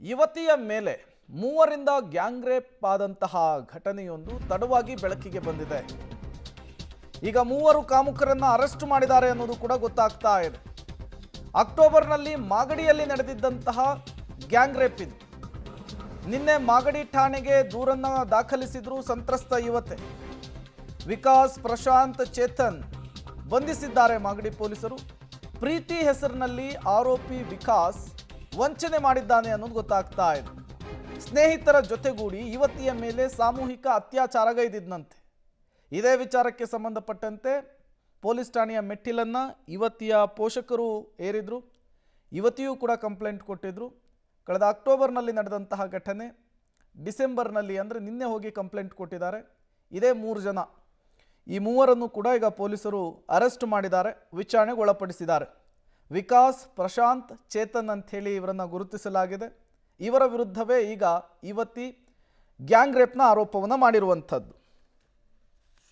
ಯುವತಿಯ ಮೇಲೆ ಮೂವರಿಂದ gang rape ಆದಂತಹ ಘಟನೆಯೊಂದು ತಡವಾಗಿ ಬೆಳಕಿಗೆ ಬಂದಿದೆ. ಈಗ ಮೂವರು ಕಾಮುಕರನ್ನ ಅರೆಸ್ಟ್ ಮಾಡಿದ್ದಾರೆ ಅನ್ನೋದು ಕೂಡ ಗೊತ್ತಾಗ್ತಾ ಇದೆ. ಅಕ್ಟೋಬರ್ನಲ್ಲಿ ಮಾಗಡಿಯಲ್ಲಿ ನಡೆದಿದ್ದಂತಹ ಗ್ಯಾಂಗ್ ರೇಪ್ ಇದು. ನಿನ್ನೆ ಮಾಗಡಿ ಠಾಣೆಗೆ ದೂರನ್ನ ದಾಖಲಿಸಿದ್ರು ಸಂತ್ರಸ್ತ ಯುವತೆ. ವಿಕಾಸ್, ಪ್ರಶಾಂತ್, ಚೇತನ್ ಬಂಧಿಸಿದ್ದಾರೆ ಮಾಗಡಿ ಪೊಲೀಸರು. ಪ್ರೀತಿ ಹೆಸರಿನಲ್ಲಿ ಆರೋಪಿ ವಿಕಾಸ್ ವಂಚನೆ ಮಾಡಿದ್ದಾನೆ ಅನ್ನೋದು ಗೊತ್ತಾಗ್ತಾ ಇದೆ. ಸ್ನೇಹಿತರ ಜೊತೆಗೂಡಿ ಯುವತಿಯ ಮೇಲೆ ಸಾಮೂಹಿಕ ಅತ್ಯಾಚಾರಗೈದಿದ್ದಂತೆ. ಇದೇ ವಿಚಾರಕ್ಕೆ ಸಂಬಂಧಪಟ್ಟಂತೆ ಪೊಲೀಸ್ ಠಾಣೆಯ ಮೆಟ್ಟಿಲನ್ನು ಯುವತಿಯ ಪೋಷಕರು ಏರಿದ್ರು. ಯುವತಿಯೂ ಕೂಡ ಕಂಪ್ಲೇಂಟ್ ಕೊಟ್ಟಿದ್ರು. ಕಳೆದ ಅಕ್ಟೋಬರ್ನಲ್ಲಿ ನಡೆದಂತಹ ಘಟನೆ ಡಿಸೆಂಬರ್ನಲ್ಲಿ ಅಂದರೆ ನಿನ್ನೆ ಹೋಗಿ ಕಂಪ್ಲೇಂಟ್ ಕೊಟ್ಟಿದ್ದಾರೆ. ಇದೇ 3 ಜನ, ಈ ಮೂವರನ್ನು ಕೂಡ ಈಗ ಪೊಲೀಸರು ಅರೆಸ್ಟ್ ಮಾಡಿದ್ದಾರೆ, ವಿಚಾರಣೆಗೆ ಒಳಪಡಿಸಿದ್ದಾರೆ. ವಿಕಾಸ್, ಪ್ರಶಾಂತ್, ಚೇತನ್ ಅಂಥೇಳಿ ಇವರನ್ನು ಗುರುತಿಸಲಾಗಿದೆ. ಇವರ ವಿರುದ್ಧವೇ ಈಗ ಯುವತಿ ಗ್ಯಾಂಗ್ ರೇಪ್ನ ಆರೋಪವನ್ನು ಮಾಡಿರುವಂಥದ್ದು.